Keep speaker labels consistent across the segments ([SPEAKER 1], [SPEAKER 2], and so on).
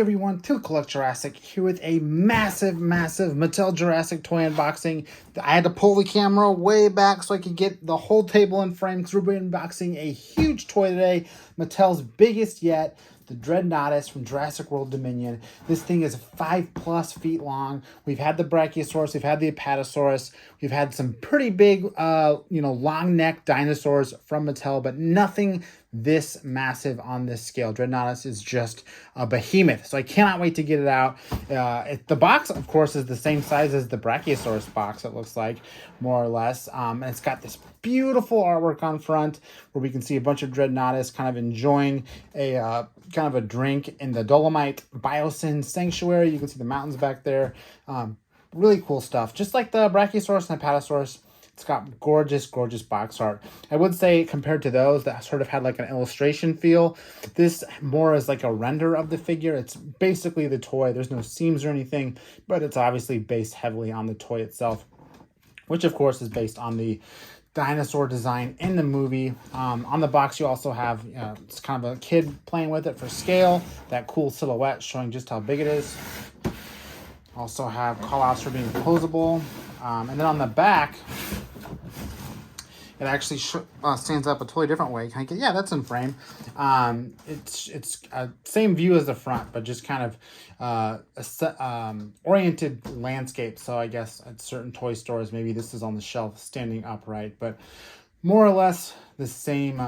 [SPEAKER 1] everyone, to Collect Jurassic here with a massive Mattel Jurassic toy unboxing. I had to pull the camera way back so I could get the whole table in frame because we're unboxing a huge toy today. Mattel's biggest yet, the Dreadnoughtus from Jurassic World Dominion. This thing is 5+ feet long. We've had the Brachiosaurus, we've had the Apatosaurus, we've had some pretty big, long neck dinosaurs from Mattel, but nothing this massive on this scale. Dreadnoughtus is just a behemoth, so I cannot wait to get it out. The box, of course, is the same size as the Brachiosaurus box, it looks like, more or less. And it's got this beautiful artwork on front where we can see a bunch of Dreadnoughtus kind of enjoying a kind of a drink in the Dolomite Biosyn Sanctuary. You can see the mountains back there. Really cool stuff. Just like the Brachiosaurus and Apatosaurus, it's got gorgeous box art. I would say compared to those that sort of had like an illustration feel, this more is like a render of the figure. It's basically the toy. There's no seams or anything, but it's obviously based heavily on the toy itself, which of course is based on the dinosaur design in the movie. On the box, you also have it's kind of a kid playing with it for scale, that cool silhouette showing just how big it is. Also have call outs for being posable. And then on the back, it actually stands up a totally different way. Can I get, yeah, that's in frame. It's same view as the front, but just kind of oriented landscape. So I guess at certain toy stores, maybe this is on the shelf standing upright, but more or less the same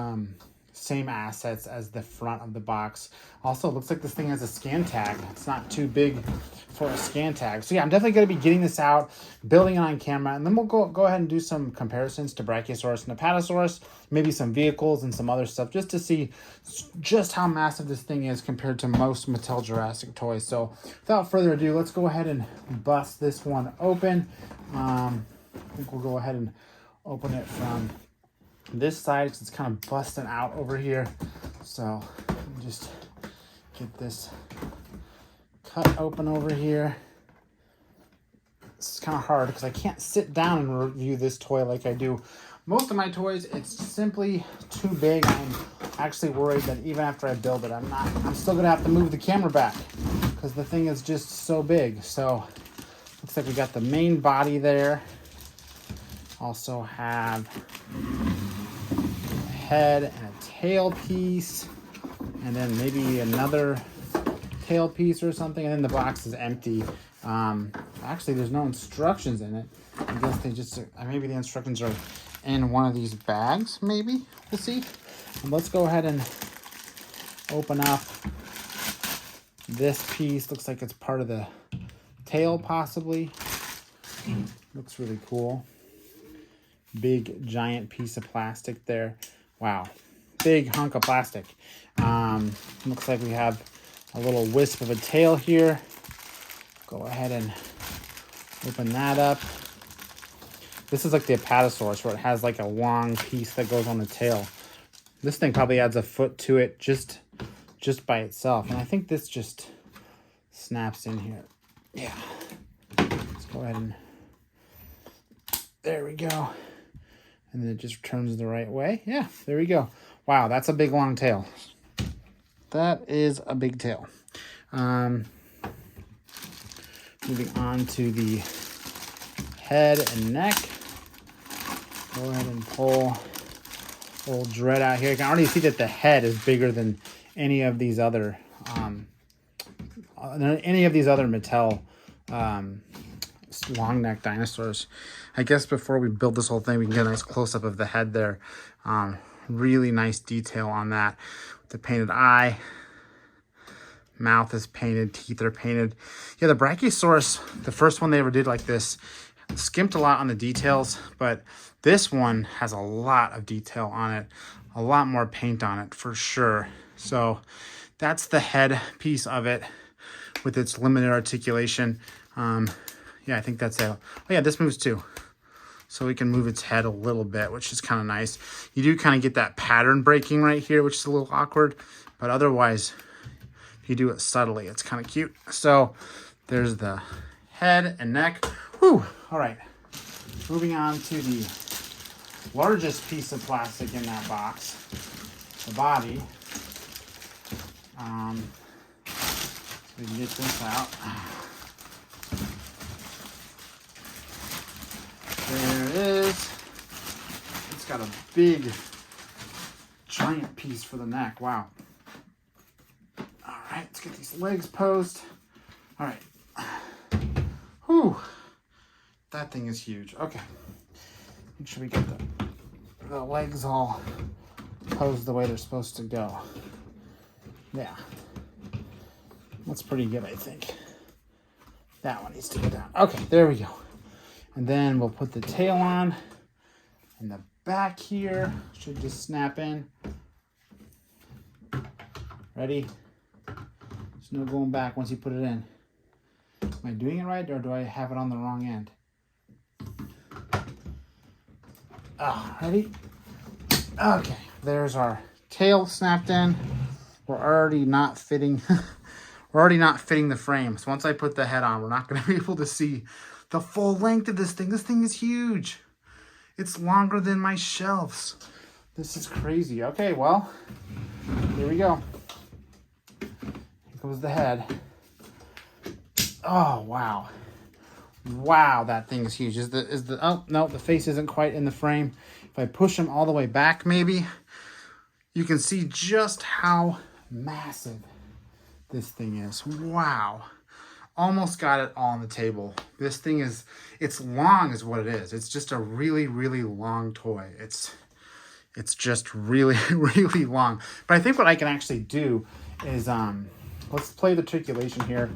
[SPEAKER 1] assets as the front of the box. Also, it looks like this thing has a scan tag. It's not too big for a scan tag. So yeah, I'm definitely going to be getting this out, building it on camera, and then we'll go ahead and do some comparisons to Brachiosaurus and Apatosaurus, maybe some vehicles and some other stuff, just to see just how massive this thing is compared to most Mattel Jurassic toys. So without further ado, let's go ahead and bust this one open. I think we'll go ahead and open it from this side because it's kind of busting out over here. So just get this cut open over here. It's kind of hard because I can't sit down and review this toy like I do most of my toys. It's simply too big. I'm actually worried that even after I build it, I'm still gonna have to move the camera back because the thing is just so big. So looks like we got the main body there. Also have a head and a tail piece, and then maybe another tail piece or something, and then the box is empty. Actually, there's no instructions in it. I guess they just, maybe the instructions are in one of these bags, maybe. We'll see. And let's go ahead and open up this piece. Looks like it's part of the tail, possibly. Looks really cool. Big, giant piece of plastic there. Wow. Big hunk of plastic. Looks like we have a little wisp of a tail here. Go ahead and open that up. This is like the Apatosaurus where it has like a long piece that goes on the tail. This thing probably adds a foot to it just by itself. And I think this just snaps in here. Yeah. Let's go ahead and, there we go. And then it just turns the right way. Yeah, there we go. Wow, that's a big long tail. That is a big tail. Moving on to the head and neck. Go ahead and pull old Dread out here. You can already see that the head is bigger than any of these other Mattel long neck dinosaurs. I guess before we build this whole thing, we can get a nice close-up of the head there. Really nice detail on that. The painted eye. Mouth is painted. Teeth are painted. Yeah, the Brachiosaurus, the first one they ever did like this, skimped a lot on the details, but this one has a lot of detail on it. A lot more paint on it, for sure. So that's the head piece of it with its limited articulation. Yeah, I think that's it. Oh yeah, this moves too. So we can move its head a little bit, which is kind of nice. You do kind of get that pattern breaking right here, which is a little awkward, but otherwise, if you do it subtly, it's kind of cute. So there's the head and neck. Whew, all right. Moving on to the largest piece of plastic in that box, the body. We can get this out. There it is. It's got a big, giant piece for the neck. Wow. All right, let's get these legs posed. All right. Whew. That thing is huge. Okay. Make sure we get the legs all posed the way they're supposed to go. Yeah. That's pretty good, I think. That one needs to go down. Okay, there we go. And then we'll put the tail on. And the back here should just snap in. Ready? There's no going back once you put it in. Am I doing it right, or do I have it on the wrong end? Ready? Okay, there's our tail snapped in. We're already not fitting. We're already not fitting the frame. So once I put the head on, we're not going to be able to see the full length of this thing. This thing is huge. It's longer than my shelves. This is crazy. Okay, well, here we go. Here goes the head. Oh, wow. Wow, that thing is huge. Oh, no, the face isn't quite in the frame. If I push him all the way back, maybe, you can see just how massive this thing is. Wow. Almost got it all on the table. This thing is, it's long is what it is. It's just a really, really long toy. It's just really, really long. But I think what I can actually do is, let's play the articulation here.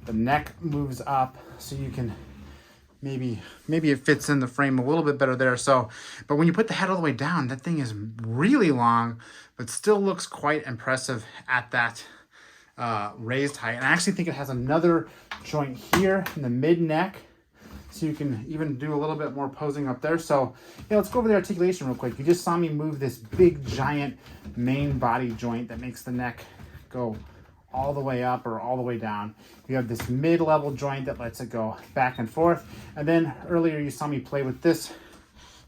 [SPEAKER 1] The neck moves up so you can maybe it fits in the frame a little bit better there. So, but when you put the head all the way down, that thing is really long, but still looks quite impressive at that raised height. And I actually think it has another joint here in the mid neck, so you can even do a little bit more posing up there. So yeah, let's go over the articulation real quick. You just saw me move this big giant main body joint that makes the neck go all the way up or all the way down. You have this mid-level joint that lets it go back and forth. And then earlier you saw me play with this.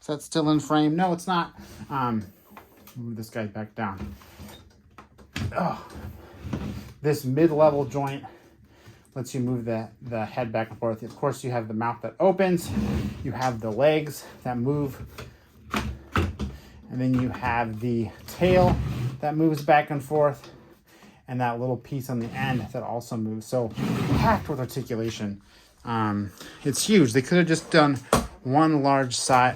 [SPEAKER 1] Is that still in frame? No, it's not. Move this guy back down. Oh, this mid-level joint lets you move the head back and forth. Of course, you have the mouth that opens. You have the legs that move. And then you have the tail that moves back and forth. And that little piece on the end that also moves. So packed with articulation. It's huge. They could have just done one large kind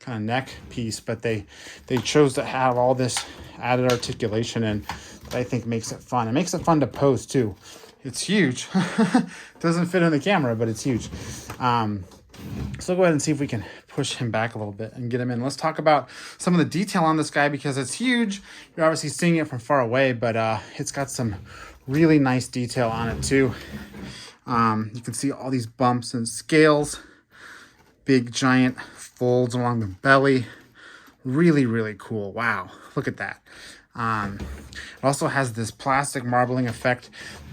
[SPEAKER 1] of neck piece, but they chose to have all this added articulation, and that I think makes it fun. It makes it fun to pose too. It's huge. Doesn't fit in the camera, but it's huge. So go ahead and see if we can push him back a little bit and get him in. Let's talk about some of the detail on this guy because it's huge. You're obviously seeing it from far away, but it's got some really nice detail on it too. You can see all these bumps and scales, big giant folds along the belly. Really, really cool. Wow, look at that. It also has this plastic marbling effect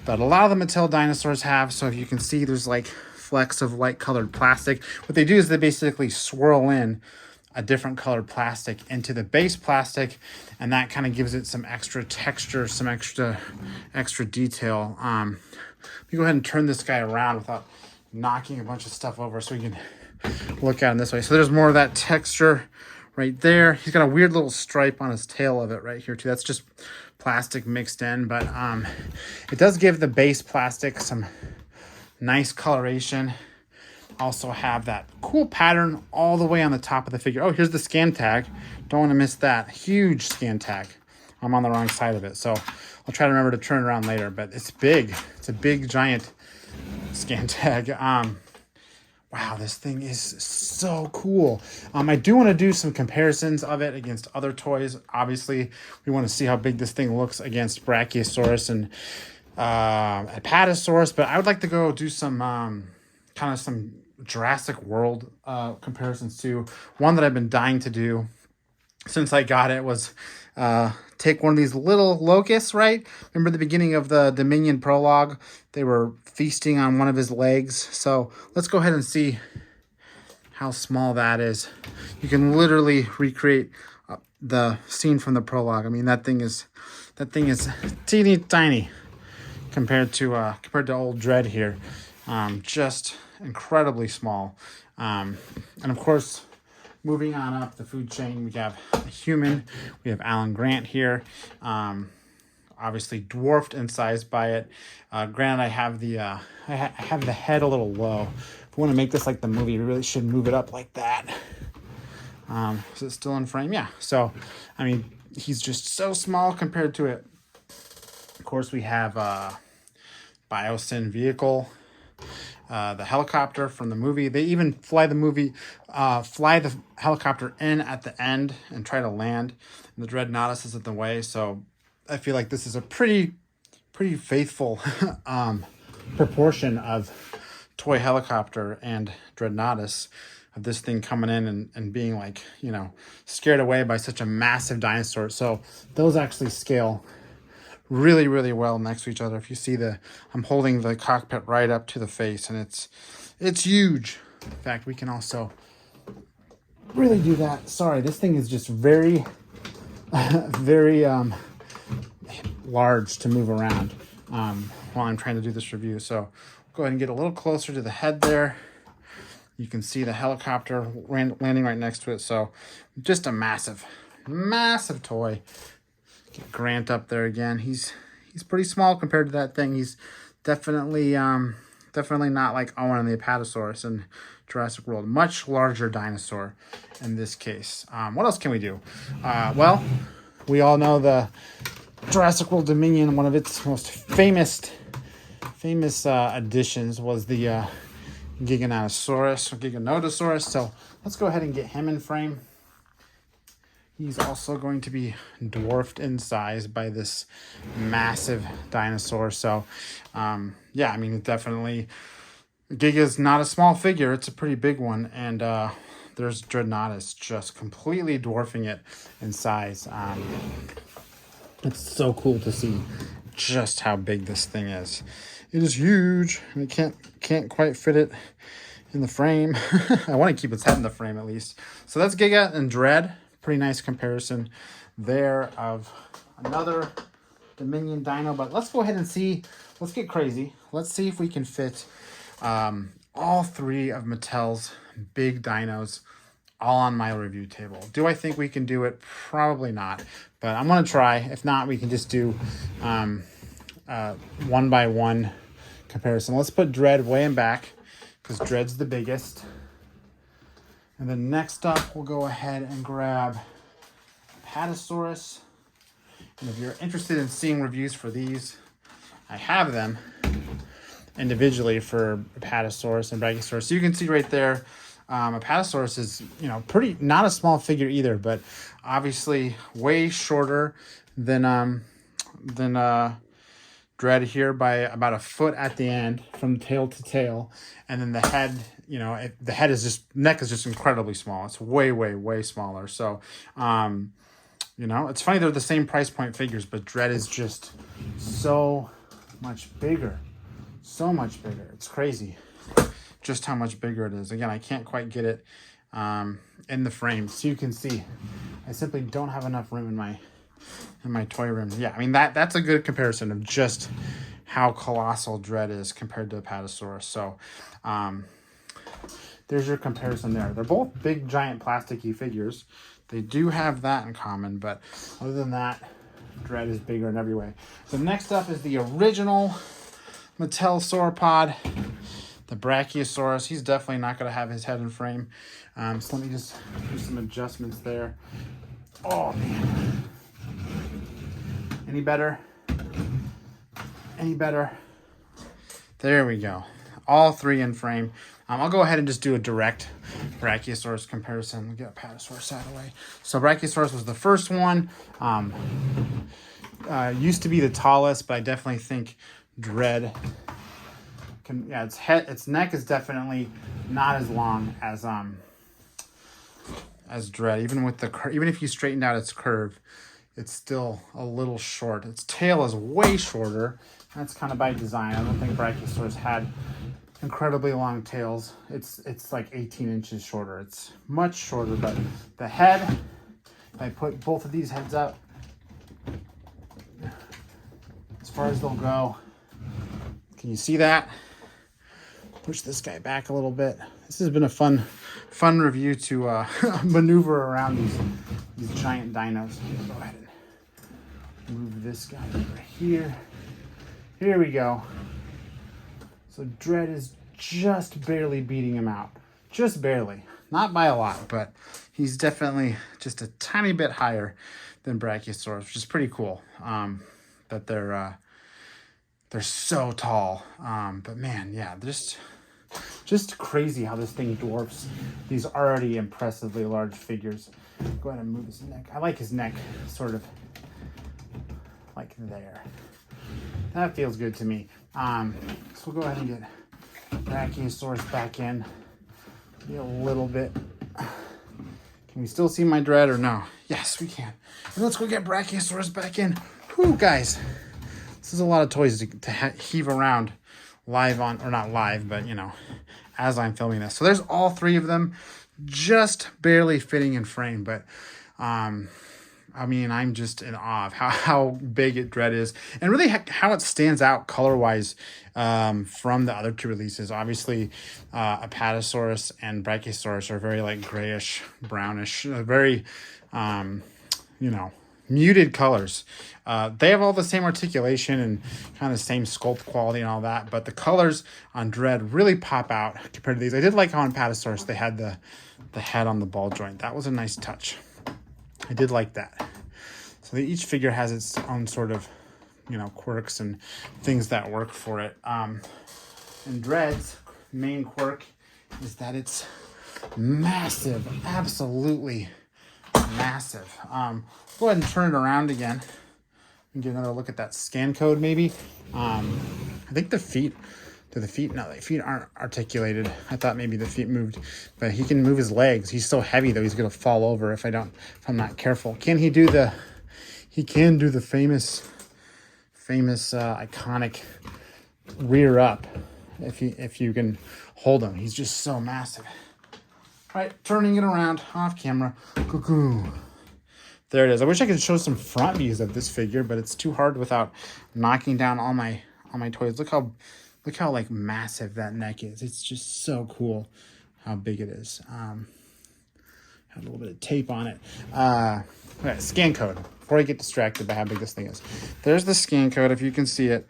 [SPEAKER 1] that a lot of the Mattel dinosaurs have. So if you can see, there's like flecks of light colored plastic. What they do is they basically swirl in a different colored plastic into the base plastic, and that kind of gives it some extra texture, some extra detail. Let me go ahead and turn this guy around without knocking a bunch of stuff over so we can look at him this way. So there's more of that texture right there. He's got a weird little stripe on his tail of it right here too. That's just plastic mixed in, but it does give the base plastic some nice coloration. Also have that cool pattern all the way on the top of the figure. Oh, here's the scan tag. Don't want to miss that. Huge scan tag. I'm on the wrong side of it, so I'll try to remember to turn it around later, but it's big. It's a big, giant scan tag. Wow, this thing is so cool. I do want to do some comparisons of it against other toys. Obviously, we want to see how big this thing looks against Brachiosaurus and Apatosaurus, but I would like to go do some kind of some Jurassic World comparisons too. One that I've been dying to do since I got it was take one of these little locusts, right? Remember the beginning of the Dominion prologue? They were feasting on one of his legs. So let's go ahead and see how small that is. You can literally recreate the scene from the prologue. I mean, that thing is That thing is teeny tiny compared to old Dread here. Just incredibly small. And of course, moving on up the food chain, we have a human. We have Alan Grant here. Obviously dwarfed in size by it. Granted, I have the head a little low. If we want to make this like the movie, we really should move it up like that. Is it still in frame? Yeah. So, I mean, he's just so small compared to it. Of course, we have Biosyn vehicle, the helicopter from the movie. They even fly the helicopter in at the end and try to land. And the Dreadnoughtus is in the way, so I feel like this is a pretty faithful proportion of toy helicopter and Dreadnoughtus, of this thing coming in and being like, you know, scared away by such a massive dinosaur. So those actually scale really, really well next to each other. If you see I'm holding the cockpit right up to the face, and it's huge. In fact, we can also really do that. Sorry, this thing is just very, very large to move around while I'm trying to do this review. So go ahead and get a little closer to the head there. You can see the helicopter landing right next to it. So just a massive, massive toy. Get Grant up there again. He's pretty small compared to that thing. He's definitely not like Owen and the Apatosaurus in Jurassic World. Much larger dinosaur in this case. What else can we do? Well, we all know the Jurassic World Dominion. One of its most famous additions was the Giganotosaurus. So let's go ahead and get him in frame. He's also going to be dwarfed in size by this massive dinosaur. So, yeah, I mean, definitely, Giga's not a small figure. It's a pretty big one. And there's Dreadnoughtus just completely dwarfing it in size. It's so cool to see just how big this thing is. It is huge. I can't quite fit it in the frame. I want to keep its head in the frame at least. So that's Giga and Dread. Pretty nice comparison there of another Dominion dino. But let's go ahead and see. Let's get crazy. Let's see if we can fit all three of Mattel's big dinos all on my review table. Do I think we can do it? Probably not. But I'm going to try. If not, we can just do one by one comparison. Let's put Dread way in back because Dread's the biggest. And then next up, we'll go ahead and grab Apatosaurus. And if you're interested in seeing reviews for these, I have them individually for Apatosaurus and Brachiosaurus. So you can see right there, Apatosaurus is, you know, not a small figure either, but obviously way shorter than Dread here by about a foot at the end from tail to tail. And then the head, you know, neck is just incredibly small. It's way, way, way smaller. So, you know, it's funny they're the same price point figures, but Dread is just so much bigger. So much bigger. It's crazy just how much bigger it is. Again, I can't quite get it in the frame. So you can see I simply don't have enough room in my toy room. Yeah, I mean, that's a good comparison of just how colossal Dread is compared to Apatosaurus. So there's your comparison there. They're both big, giant, plasticky figures. They do have that in common, but other than that, Dread is bigger in every way. So next up is the original Mattel sauropod, the Brachiosaurus. He's definitely not going to have his head in frame. So let me just do some adjustments there. Oh, man. Any better? Any better? There we go. All three in frame. I'll go ahead and just do a direct Brachiosaurus comparison. We'll get Apatosaurus out of the way. So Brachiosaurus was the first one. Used to be the tallest, but I definitely think Dread can. Yeah, its neck is definitely not as long as Dread. Even if you straightened out its curve, it's still a little short. Its tail is way shorter. That's kind of by design. I don't think Brachiosaurus had incredibly long tails. It's like 18 inches shorter. It's much shorter, but the head, if I put both of these heads up, far as they'll go. Can you see that? Push this guy back a little bit. This has been a fun review to maneuver around these giant dinos. Go ahead and move this guy over here. Here we go. So Dread is just barely beating him out. Just barely. Not by a lot, but he's definitely just a tiny bit higher than Brachiosaurus, which is pretty cool. That they're so tall. But man, yeah, just crazy how this thing dwarfs these already impressively large figures. Go ahead and move his neck. I like his neck sort of like there. That feels good to me. So we'll go ahead and get Brachiosaurus back in. Maybe a little bit. Can we still see my Dread or no? Yes, we can. And let's go get Brachiosaurus back in. Whew, guys. This is a lot of toys to heave around live on, or not live, but you know, as I'm filming this. So there's all three of them just barely fitting in frame, but I mean, I'm just in awe of how big Dread is, and really how it stands out color-wise from the other two releases. Obviously, Apatosaurus and Brachiosaurus are very like grayish, brownish, very, you know, muted colors. They have all the same articulation and kind of the same sculpt quality and all that, but the colors on Dread really pop out compared to these. I did like how on Apatosaurus they had the head on the ball joint. That was a nice touch. I did like that. So each figure has its own sort of, you know, quirks and things that work for it. And Dread's main quirk is that it's massive, absolutely massive. Go ahead and turn it around again and get another look at that scan code maybe. I think the feet aren't articulated. I thought maybe the feet moved, but he can move his legs. He's so heavy though, he's gonna fall over if I'm not careful. Can he do he can do the famous iconic rear up if you can hold him. He's just so massive. All right, turning it around off camera. Cuckoo. There it is. I wish I could show some front views of this figure, but it's too hard without knocking down all my toys. Look how like massive that neck is. It's just so cool how big it is. Had a little bit of tape on it. Okay, scan code. Before I get distracted by how big this thing is, there's the scan code. If you can see it,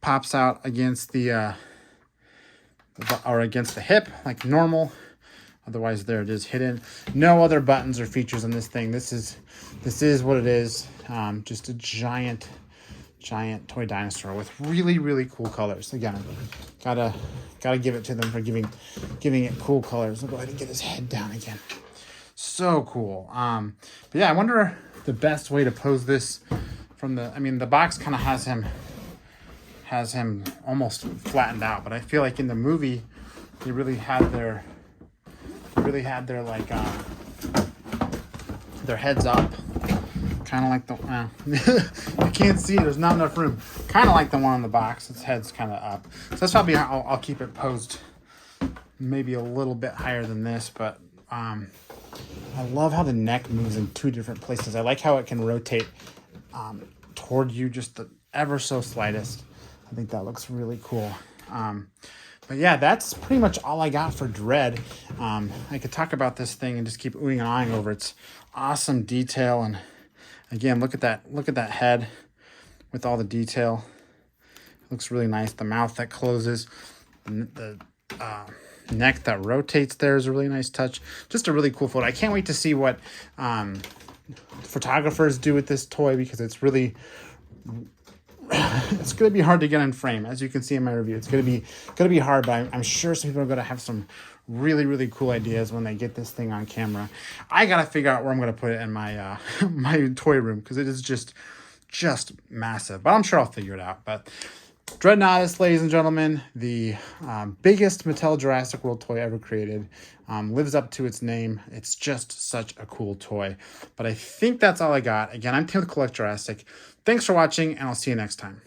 [SPEAKER 1] pops out against the against the hip like normal. Otherwise, there it is hidden. No other buttons or features on this thing. This is what it is. Just a giant toy dinosaur with really cool colors. Again, gotta give it to them for giving it cool colors. I'll go ahead and get his head down again. So cool. But yeah, I wonder the best way to pose this from the box kind of has him almost flattened out, but I feel like in the movie they really had their like their heads up, kind of like the you can't see, there's not enough room, kind of like the one on the box. Its head's kind of up, so that's probably how I'll keep it posed, maybe a little bit higher than this. But I love how the neck moves in two different places. I like how it can rotate toward you just the ever so slightest. I think that looks really cool. But yeah, that's pretty much all I got for Dread. I could talk about this thing and just keep oohing and eyeing over its awesome detail. And again, look at that head with all the detail. It looks really nice. The mouth that closes, the neck that rotates there is a really nice touch. Just a really cool photo. I can't wait to see what photographers do with this toy, because it's really it's going to be hard to get in frame. As you can see in my review, it's going to be hard, but I'm sure some people are going to have some really cool ideas when they get this thing on camera. I got to figure out where I'm going to put it in my my toy room, because it is just massive, but I'm sure I'll figure it out. But Dreadnoughtus, ladies and gentlemen, the biggest Mattel Jurassic World toy ever created, lives up to its name. It's just such a cool toy. But I think that's all I got. Again, I'm Tim with Collect Jurassic. Thanks for watching, and I'll see you next time.